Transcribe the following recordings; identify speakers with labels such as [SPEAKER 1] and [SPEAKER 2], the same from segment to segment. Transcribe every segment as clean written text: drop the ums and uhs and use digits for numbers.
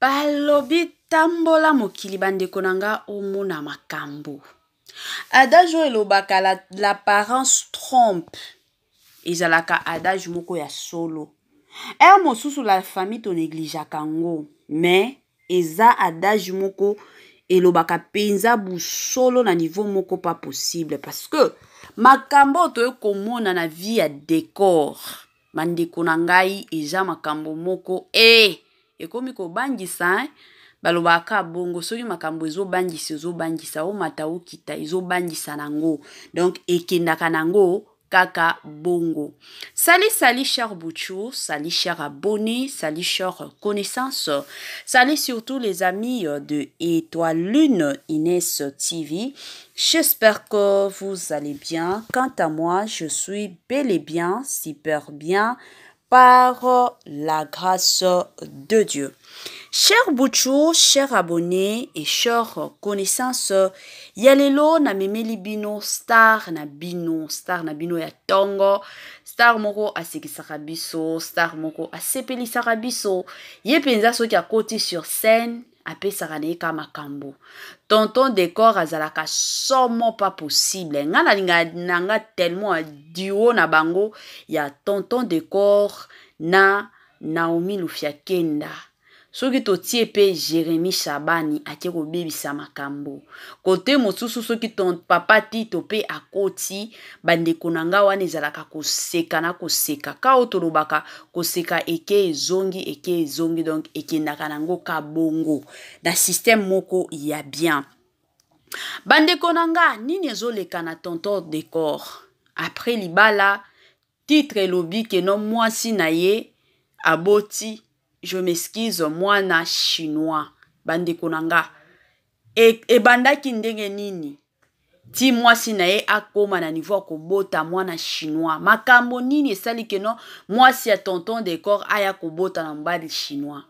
[SPEAKER 1] Balobi tambola mokili bandeko nanga omona makambo. Adage elobaka l'apparence trompe. Ezalaka adage moko ya solo. Mosusu la famille to néglige kango. Mais eza adage moko elobaka penza bu solo na niveau moko pas possible. Parce que makambo to komona na vie ya décor. Bandeko nangai eza makambo moko ekomi ko bangisa balobaka bongo soki makambo ezo bangisa o mata o kita ezo bangisa nango donc ekendaka nango kaka bongo. Salut cher Bouchou, salut cher abonné, salut cher connaissance, salut surtout les amis de Étoile Lune Inès TV. J'espère que vous allez bien. Quant à moi, je suis bel et bien, super bien, par la grâce de Dieu. Cher Bouchou, cher abonné et cher connaissance, yalelo na memeli bino star na bino ya tongo, star moko asekisaka biso, star moko asepelisaka biso, ye penza soki akoti sur scène, apesaka na eka makambo. Tonton décor azalaka somo pas possible. Ngana linga nanga tellement duo na bango ya tonton décor na Naomi Lufia Kenda. Soki totie pe Jérémy Chabani ake ko bebisa makambo. Kote mosusu soki ton papa Tito pe akoti bandeko nanga wana ezalaka koseka na koseka. Ka otolobaka koseka eke ezongi donc ekendaka nango ka bongo. Na système moko ya bien. Bandeko nanga nini ezoleka na tonton décor. Après libala titre lobi ke non mwasi na ye aboti. Je m'excuse, moi na chinois. Bandeko nanga. Bandaki ndenge nini. Ti mwasi na ye akoma na niveau kobota mwana chinois. Makambo nini esali ke no mwasi ya tonton décor aya kobota na mbali chinois.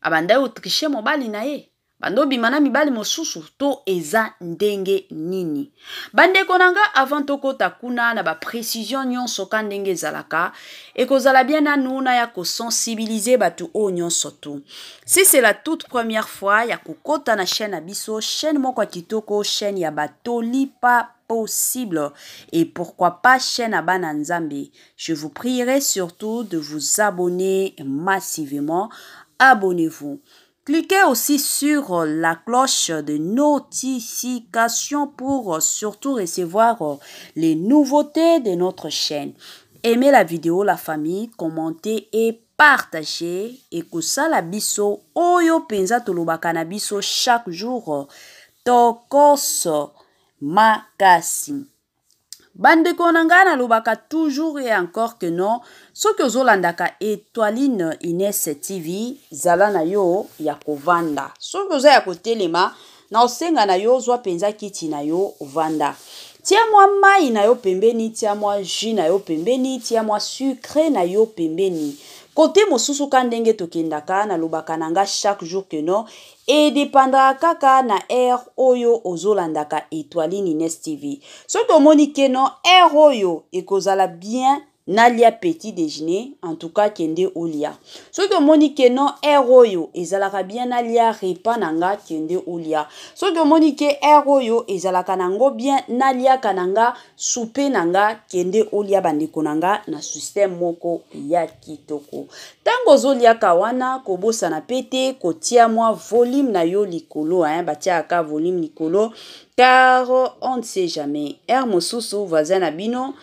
[SPEAKER 1] Abanda yo triche mobali na ye. Bando bimana mibali mosusu to eza ndenge nini. Bandeko nanga avant toko takuna na ba précision nyonso ka ndenge zalaka ekozala bien na nuna ya ko sensibiliser batu o nyonso to. Si c'est la toute première fois ya kokota na chaîne abiso, chaîne moko kitoko, chaîne ya batoli pas possible et pourquoi pas chaîne à Bananzambe. Je vous prierai surtout de vous abonner massivement. Abonnez-vous. Cliquez aussi sur la cloche de notification pour surtout recevoir les nouveautés de notre chaîne. Aimez la vidéo, la famille, commentez et partagez. Et que ça la biso, oyo penza tolobaka na biso chaque jour. Tokos makasi. Bandeko nanga na lobaka toujours et encore que non. Soki ozolandaka Étoile Inès TV zala na yo ya kovanda. Soki oza ya kotelema na osenga na yo zwa penza kiti na yo vanda. Tia mwa mai na yo pembeni, tia mwa jus na yo pembeni, tia mwa sucre na yo pembeni. Kote mosusu ka ndenge tokendaka na lobaka nanga chaque jour que non. Et dépendra kaka na air oyo ozolandaka Étoile Inès TV. Soki omoni ke non air oyo ekozala bien nalia petit déjeuner, en tout cas kende olia. Soki omoni ke non air oyo ezalaka bien nalia repas nanga kende olia. Soki omoni ke air oyo ezalaka nango bien nalia kananga soupe nanga kende olia bandeko nanga na système moko ya kitoko. Tango zolia kawana kobosa na pete kotia mwa volume na yo likolo batia ka volume likolo car on ne sait jamais. Mosusu voisin na bino,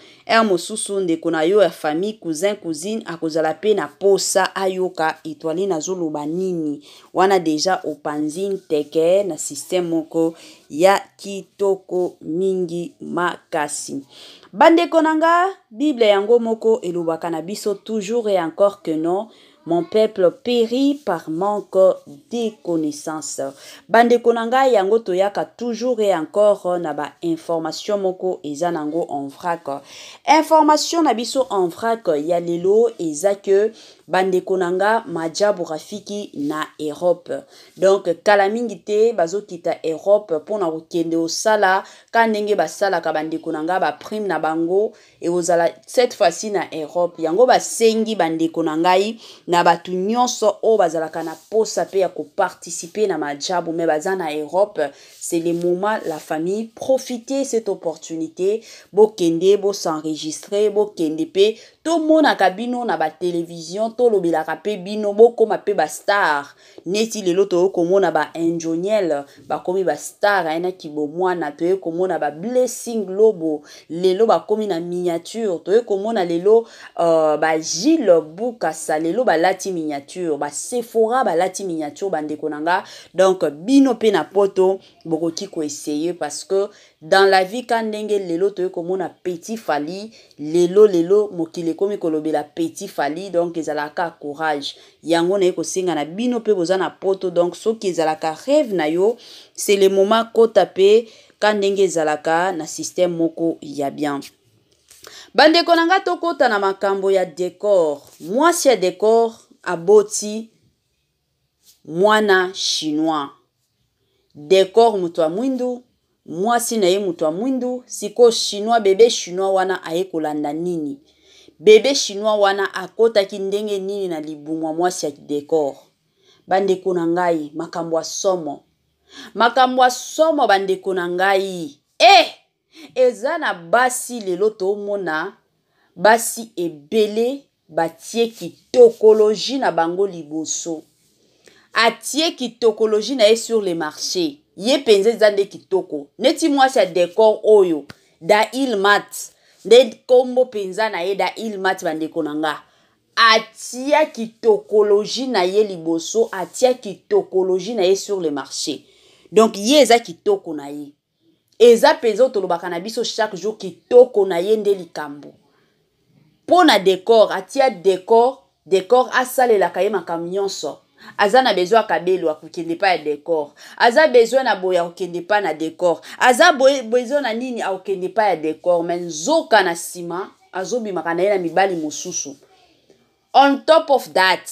[SPEAKER 1] mosusu ndeko na yo ya famille, cousin, cousine akozala pe na posa ayoka Étoile na zoloba nini. Wana deja opanzin teke na système moko ya kitoko mingi makasi. Bandeko nanga, Bible yango moko elobaka na biso toujours et encore que non. Mon peuple périt par manque de connaissances. Bandeko nanga yango toyaka toujours et encore na ba information moko eza nango en vrac. Information na biso en vrac ya lelo eza que bande konanga majabu rafiki na Europe. Donc kala mingi te bazo kita Europe pona kokende osala kanenge basala ka bande konanga ba prime na bango et ozala cette fois-ci na Europe. Yango basengi bande konangai na batu nyonso o bazala kana posa pe ya ko participer na majabu me baza na Europe. C'est le moment la famille profiter cette opportunité bo kende bo s'enregistrer bo kende pe tout monde a kabino na ba télévision to lobela ka pe bino bo koma pe ba star neti lelo to komona ba Enjoniel ba komi ba star ena kibo mwana to komona ba Blessing Lobo lelo ba komi na miniature to komona lelo ba Gilles Bukasa lelo ba lati miniature ba Sephora ba lati miniature bande konanga. Donc bino pe na poto bokoki ko essayer parce que dans la vie quand ndenge lelo to komona petit fali lelo mokile komi kolobela petit fali donc ezalaka courage yango na ko singa na bino pe bozana poto. Donc soki ezalaka rêve na yo c'est le moment kota pe quand ndenge ezalaka na système moko ya bien. Bande konanga to kota na makambo ya décor. Mwasi ya décor aboti mwana chinois. Décor mutu wa mwindu, mwasi na ye mutu wa mwindu, siko chinois bébé chinois wana aye kolanda nini. Bébé chinois wana akota ki ndenge nini na libumwa mwasi ya décor. Bande konangai makambo wa somo. Makambo wa somo bande konangai. Eza na basi lelo to mona basi ebele batie kitokologie na bango liboso. Atie kitokologie na ye sur le marché. Ye penze zande kitoko. Neti mwasi ya décor oyo. Da il mat. Nde kombo penza na ye da il mat bande konanga. Atia kitokologie na ye liboso. Atia kitokologie na ye sur le marché. Donc ye eza kitoko na ye. Eza penza tolobaka na biso chaque jour kitoko na ye nde likambo. Pona décor. Atia décor. Décor asale la kaye makambo nyonso. Aza na besoin kabelo akukende pa ya décor. Aza besoin na boya akukende pa na décor. Aza besoin na nini akukende pa ya décor. Men zoka na sima azobi makana ye na mibali mosusu. On top of that,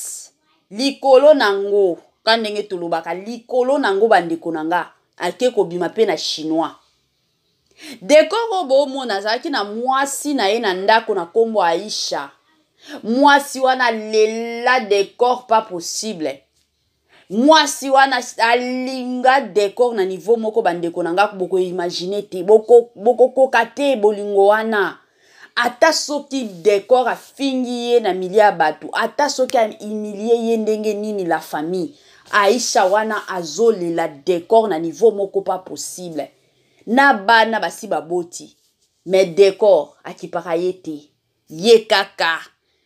[SPEAKER 1] likolo nango kandenge tolobaka likolo nango bandeko nanga ake kobima pe na chinois. Décor obo mona zaki na mwasi na ye na ndako na kombo Aisha. Mwasi wana lela décor pas possible. Mwasi wana alinga décor na niveau moko bandeko nanga boko imaginer te boko kokate bolingo wana. Ata soki décor a fingi ye na milia batu. Ata soki a humilie ye ndenge nini la famille. Aisha wana azole la décor na niveau moko pas possible. Na bana basi baboti. Mais décor akipaka ye te. Ye kaka.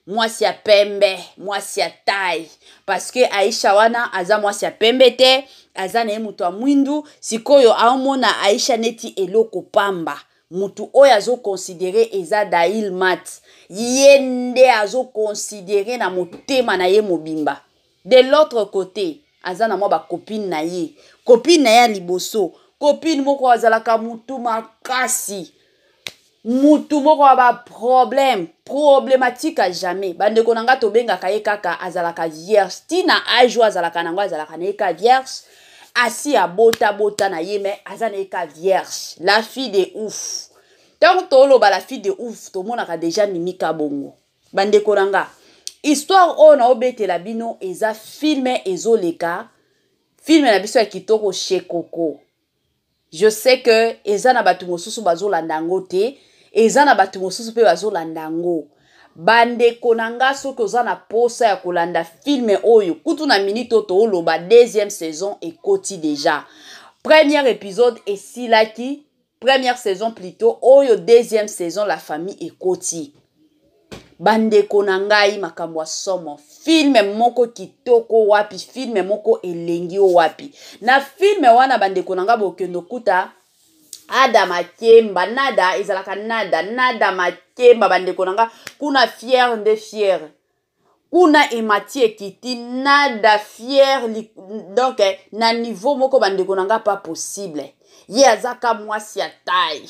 [SPEAKER 1] Mwasi ya pembe, mwasi ya taille. Parce que Aisha wana aza mwasi ya pembe te, aza na ye mutu wa mwindu, sikoyo aomona Aisha neti eloko pamba. Mutu oyo azo considéré eza dail mat. Yende azo considéré na motema na ye mobimba. De l'autre côté, aza na mwa ba copine na ye. Copine na ye liboso. Copine moko azalaka mutu makasi. Mutu moko ba problématique à jamais. Bande konanga to benga kaye kaka azalaka vierge. Tina ajo azalaka nango azalaka neka vierge. Asi a bota na ye mais azana eka vierge. La fille de ouf. Tant tolo ba la fille de ouf to monaka déjà mimika bongo. Bande konanga. Histoire o na obete la bino eza filme ezoleka. Filme na biso ya kitoko chez Coco. Je sais que eza na batu mosusu bazolanda ngo te. Eza na batu mosusu pe bazolanda ngo. Bande konanga soki oza na posa ya kolanda filme oyo. Kutu na minute to oloba deuxième saison ekoti déjà. Premier épisode esilaki. Première saison plutôt. Oyo deuxième saison la famille ekoti. Bande konangai makambo somo. Filme moko kitoko wapi. Filme moko elengi wapi. Na filme wana bande konanga bokendo kuta. Ada makemba. Nada ezalaka nada. Nada makemba bande konanga. Kuna fier nde fier. Kuna emati ekiti. Nada fier. Donc na niveau moko bande konanga pas possible. Ye azaka mwasi ya taille.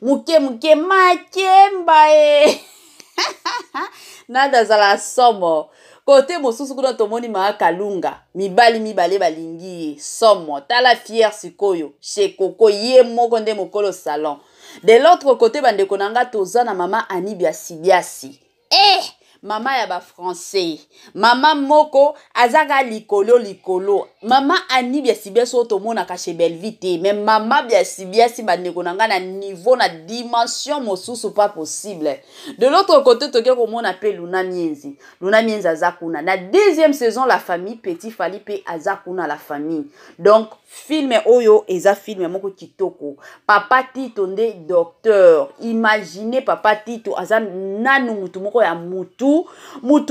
[SPEAKER 1] Muke makemba Nada zala somo. Côté mosusu kuna tomoni maa kalunga. Mibali mibale balingi. Somo. Tala fier sikoyo. Chez Coco ye moko nde mokolo salon. De l'autre côté bande konanga toza na mama Ani Biasi. Mama ya ba français. Mama moko azaka likolo. Mama Ani Biasi oto mona ka chez Belvite. Mais mama Biasi bande konanga na niveau na dimension mosusu pas possible. De l'autre côté toke ko mona pe Luna Mienzi. Luna Mienzi azakuna. Na deuxième saison la famille Petit Fali pe azakuna la famille. Donc film oyo eza film moko kitoko. Papa Tito nde docteur. Imaginez Papa Tito aza nanu mutu moko ya mutu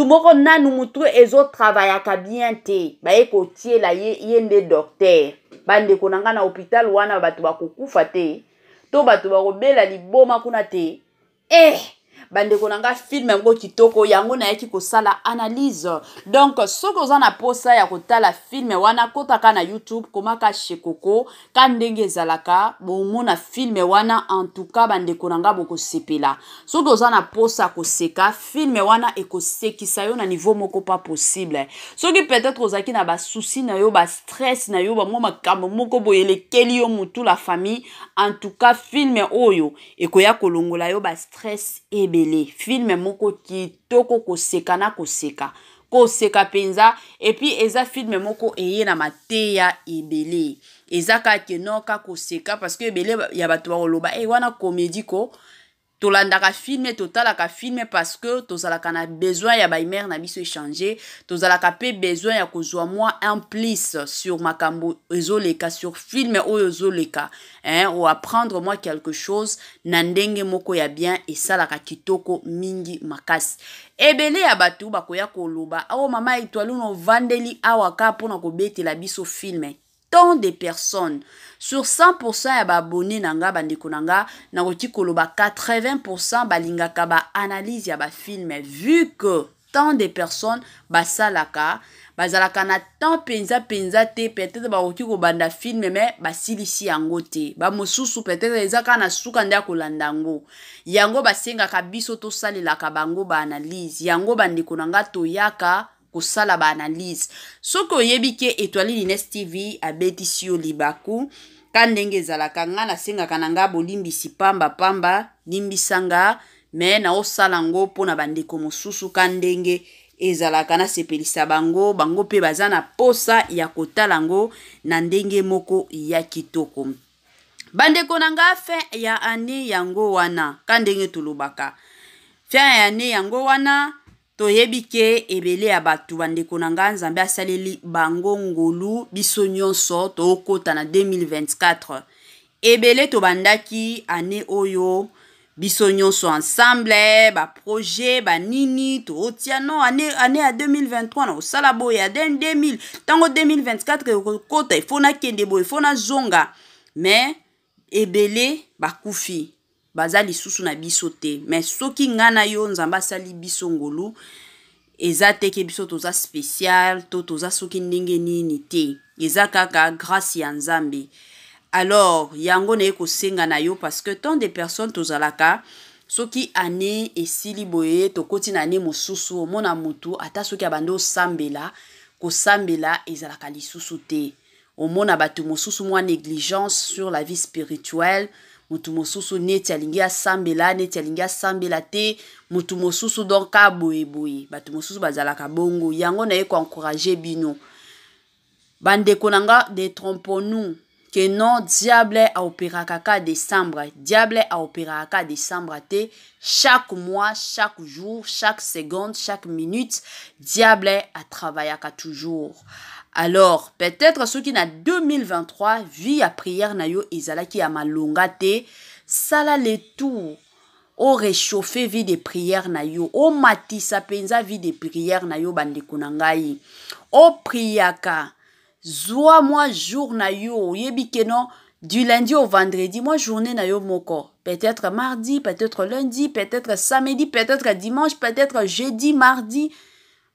[SPEAKER 1] moko nanu mutu ezo travaillaka bien te. Baye ko tie la ye nde docteur. Bande konanga na hôpital wana batu bakokufa te. To batu bakobela liboma kuna te. Bande konanga film moko kitoko yango na yaki kosala analyse. Donc soko oza na posa ya kotala film wana kotaka na YouTube komaka chez Coco kandenge zalaka bomona film wana en tout cas bande konanga boko sepela. Soko oza na posa koseka film wana ekosekisa yo na niveau moko pas possible. Soki peut-être ozaki na ba souci na yo ba stress na yo ba makambo moko boyele keli yo mutu la famille en tout cas film oyo ekoya kolongola yo ba stress ebe film moko kitoko koseka na koseka penza et puis eza film moko eye na mateya ebele eza ka kenoka koseka parce que ebele ya bato ba koloba wana comédie ko tolandaka film totalaka film parce que tozalaka na besoin ya baimer na biso échanger tozalaka pe besoin ya kozwa moi un plus sur makambo ezoleka sur film oyo ezoleka ou apprendre moi quelque chose na ndenge moko ya bien et salaka kitoko mingi makasi ebele ya batu bakoya koloba mama Étoile no vandeli awaka pona kobetela biso film tant de personnes sur 100% ya ba abonné nanga bandeko nanga na koti koloba 80% balingaka ba analyse ya ba film vu que tant de personnes basalaka bazalaka na temps penza te peut-être ba koti ko banda film mais basilisi yango te ba mosusu peut-être ezaka na suka ndia kolanda ngo yango basengaka biso to salelaka bango ba analyse yango bandeko nanga toyaka kosala ba analyse soko yebi ke Étoile Ines TV abetisi yo libaku kandenge ezalaka nga nasengaka na nga bolimbisi pamba limbisanga me na osala ngo pona bandeko mosusu kandenge ezalaka na sepelisa bango pe baza na posa ya kotala ngo na ndenge moko ya kitoko bandeko nanga fin ya année yango wana kandenge tulubaka fin ya année yango wana toyebi ke ebele ya batu bandeko nanga nzambe asaleli bango ngolu biso nyonso tokota na 2024 ebele tobandaki année oyo biso nyonso ensemble ba projet ba nini totia no année ya 2023 na osala boye ya 2000 tango 2024 kota ifona kende boye ifona zonga mais ebele bakufi baza lisusu na biso te mais soki ngana yo nzamba sali biso ngolu eza teke biso toza spécial toza soki ndenge nini te eza kaka grâce ya nzambe alors yango na ekosenga na yo parce que tant de personnes tozalaka soki année esili boye tokoti na année mosusu omona mutu ata soki abando kosambela ezalaka lisusu te omona batu mosusu mwa négligence sur la vie spirituelle mutu mosusu neti alingi asambela te mutu mosusu donc aboye batu mosusu bazalaka bongo yango na eko encourager bino bandeko nanga détrompons-nous que non diable a opéré kaka décembre te chaque mois chaque jour chaque seconde chaque minute diable a travaillé toujours. Alors, peut-être ceux qui na 2023 vie à prière na yo ezalaki ya malonga te sala le tour au réchauffer vie de prière na yo au matisa penza vie de prière na yo bandeko na ngai au priaka zwa moi jour na yo yebi keno du lundi au vendredi moi journée na yo moko peut-être mardi peut-être lundi peut-être samedi peut-être dimanche peut-être jeudi mardi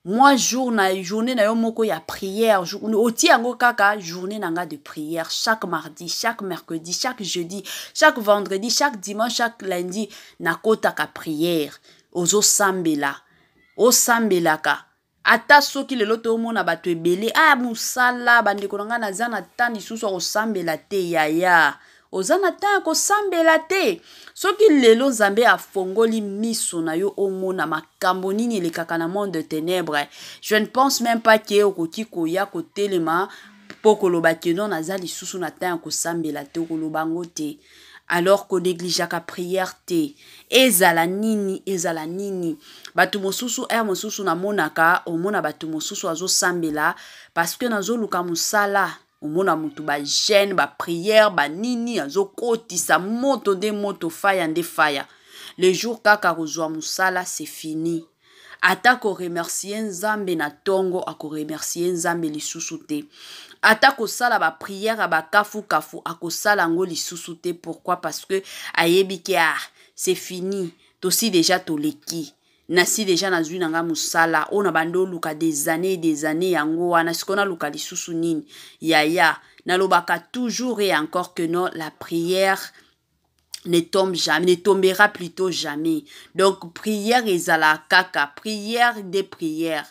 [SPEAKER 1] moi journée na yo moko ya prière oti yango kaka journée nanga de prière chaque mardi chaque mercredi chaque jeudi chaque vendredi chaque dimanche chaque lundi nakota ka prière ozo sambela o sambelaka ata soki lelo tomona bato ebele mosala bandeko na nga naza na temps lisusu akosambela te yaya oza na temps ya kosambela te soki lelo nzambe afongoli miso na yo omona makambo nini elekaka na monde de ténèbres je ne pense même pas ke okoki koya kotelema mpo koloba ke non naza lisusu na temps ya kosambela te okoloba ngo te alors ko négligeaka prière te ezala nini bato mosusu mosusu namonaka omona bato mosusu azosambela parce que nazoluka mosala omona mutu bagene baprière banini azokotisa moto nde moto faya nde faya le jour kaka kozwa mosala c'est fini ata koremercie nzambe na tongo akoremercie nzambe lisusu te ata kosala baprière bakafu akosala ngo lisusu te pourquoi parce que ayebi ke c'est fini tosi déjà toleki nasi déjà nazwi nanga musala ona bando luka des années yango wana sikona luka lisusu nini yaya nalobaka toujours et encore que non la prière ne tombe jamais, ne tombera plutôt jamais. Donc prière ezala kaka, prière des prières.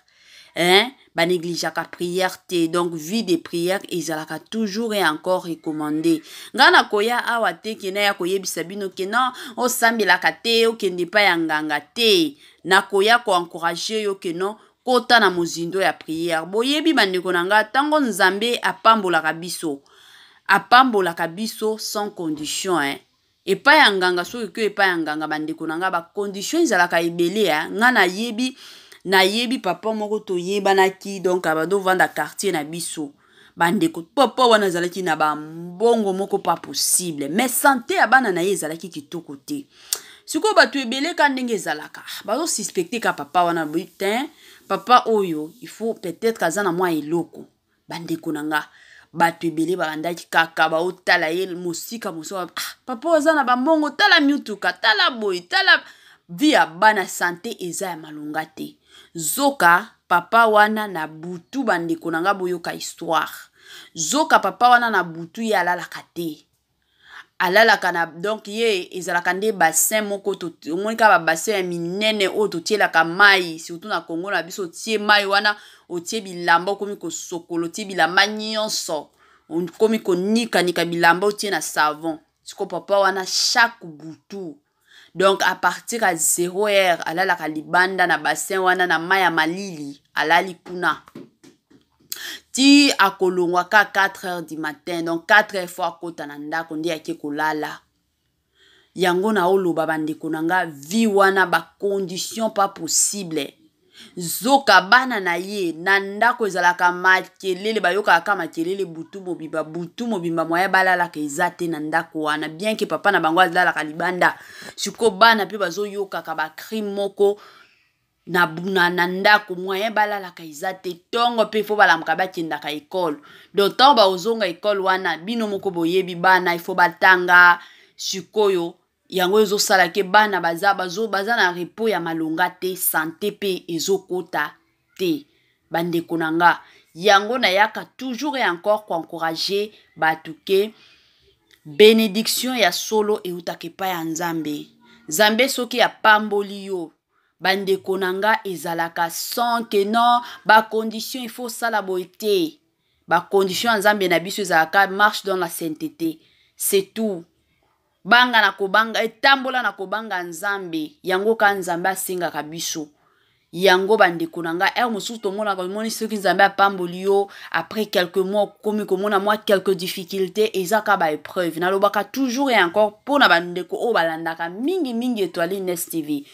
[SPEAKER 1] Ba négligeaka prière te. Donc vie des prières ezalaka toujours et encore recommandé. Ngana koya awa te kena ya koyebisa bino kena o sambelaka te o kende pa ya nganga te. Na koya ko encourager yo keno kota na mozindo ya prière. Boyebi bandeko nanga tango nzambe apambolaka biso. Apambolaka biso sans condition epai ya nganga soki ke epai ya nganga bandeko na nga bacondition ezalaka ebele nga nayebi papa moko toyebanaki donc abadovanda quartier na biso bandeko papa wana azalaki na bambongo moko pas possible mais santé ya bana na ye ezalaki kitoko te sikoyo bato ebele ka ndenge ezalaka bazosuspecte ka papa wana butin papa oyo il faut peut-être aza na mwa eloko bandeko na nga bato ebele babandaki kaka baotala ye mosika mosusu papa aza na bambongo tala miutuka tala boy tala vi ya bana santé eza ya malonga te zoka papa wana na butu bandeko na nga boyoka histoire zoka papa wana na butu ye alalaka te alalaka na donc ye ezalaka nde bassin moko omonika babassin ya minene oyo totielaka mai surtout na Congo na biso otie mai wana otie bilamba okomi kosokolo otie bilamba nyonso okomi konikanika bilamba otie na savon siko papa wana chaque butu donc à partir à 0 heure alalaka libanda na bassin wana na mai ya malili alali kuna ti akolongwaka 4 heures du matin donc 4 heures fois akota na ndako nde yake kolala yango na oloba bandeko na nga vi wana ba condition pas possible zoka bana na ye na ndako ezalaka makelele bayokaka makelele butu mobimba moya balalaka eza te na ndako wana bien que papa na bango alalaka libanda siko bana mpe bazoyokaka bacrime moko na ndako moyen balalaka eza te tongo mpe fo balamuka bakendaka ekole donc ntango baozonga ekole wana bino moko boyebi bana ifo batanga sikoyo yango ezosala ke bana baza na repos ya malonga te santé pe ezokota te bandeko na nga yango nayaka toujours et encore encourager bato ke bénédiction ya solo eutaka epai ya nzambe soki apamboli yo bandeko na nga ezalaka sans que non bacondition il faut sala boye te bacondition ya nzambe na biso ezalaka marche dans la sainteté c'est tout banga na kobanga etambola na kobanga nzambe yango ka nzambe asengaka biso yango bandeko na nga mosusu tomona komoni soki nzambe apamboli yo après quelques mois komi komona moi quelques difficultés ezaka ba épreuve nalobaka toujours et encore pona bandeko o balandaka mingi étoile Nest TV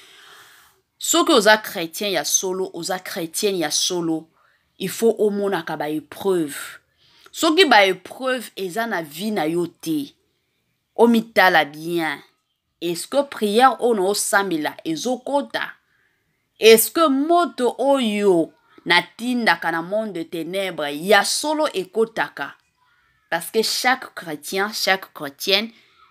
[SPEAKER 1] soki oza chrétien ya solo oza chrétienne ya solo il faut omonaka ba épreuve soki ba épreuve eza na vie na yo te omitala bien est-ce que prière ono osambela ezokota est-ce que moto oyo natindaka na monde de ténèbres ya solo ekotaka parce que chaque chrétien chaque chrétienne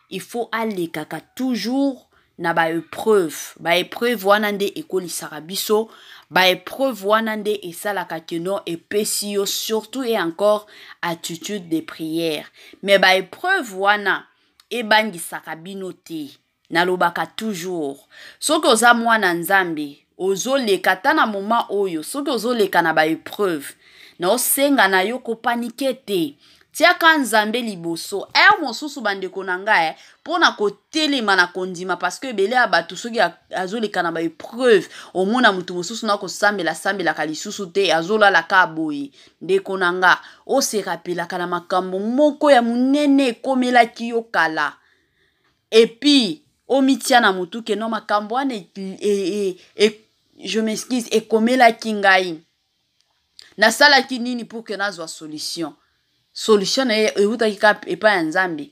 [SPEAKER 1] il faut alekaka toujours na ba épreuve wana nde ekolisaka biso ba épreuve wana nde esalaka keno epesi yo surtout et encore attitude de prière mais ba épreuve wana ebangisaka bino te nalobaka toujours soki oza mwana nzambe ozoleka ta na moment oyo soki ozoleka na baépreuve na osenga na yo kopanike te tiaka nzambe liboso mosusu bandeko na ngai mpona kotelema na kondima parceke ebele ya bato soki azoleka na baépreuve omona motu mosusu na kosambelaka lisusu te azolalaka boye ndeko na nga oserapelaka na makambo moko ya monene ekomelaki yo kala epi omitia na motu ke no makambo wana je m'excuse ekomelaki ngai nasalaki nini pour ke nazwa solution na ye eutaki kaka epai ya nzambe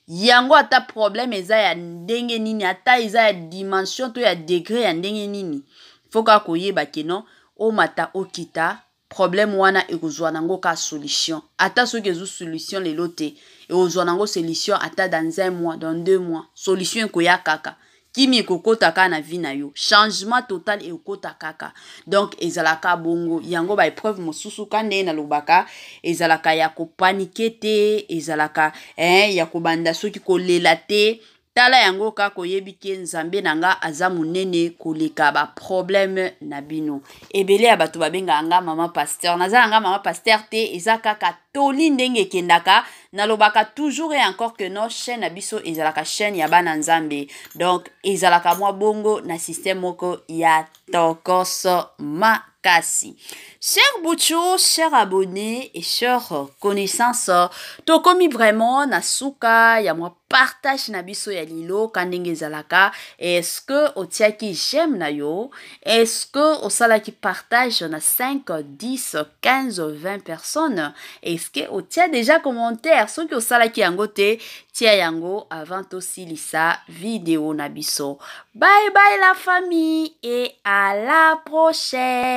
[SPEAKER 1] yango ata problème eza ya ndenge nini ata eza ya dimension to ya degré ya ndenge nini foka koyeba ke non omata okita problème wana ekozwa nango ka solution ata soki ezo solution lelo te ekozwa nango solution ata dans 1 mois dans 2 mois solution ekoya kaka kimi ekokota kaka na vie na yo changement total ekokota kaka donc ezalaka bongo yango baépreuve mosusu kande nalobaka ezalaka ya kopanike te ezalaka ya kobanda soki kolela te tala yango kaka koyebi ke nzambe na nga aza monene koleka baproblème na bino ebele ya bato babengaka nga mama pasteur naza na nga mama pasteur te eza kaka toli ndenge ekendaka nalobaka toujours et encore que no chaîne na biso ezalaka chaîne ya bana nzambe donc ezalaka mwa bongo na système moko ya tokoso makasi. Chers Bouchou, chers abonnés et chers connaissances, tokomi vraiment na suka ya mwa partage na biso ya lilo kandenge zalaka. Est-ce que otiaki j'aime na yo? Est-ce que osalaki partage na 5, 10, 15, 20 personnes? Est-ce que otia déjà commentaire? Soki osalaki yango te, tia yango avant aussi lisa vidéo na biso. Bye bye la famille et à la prochaine.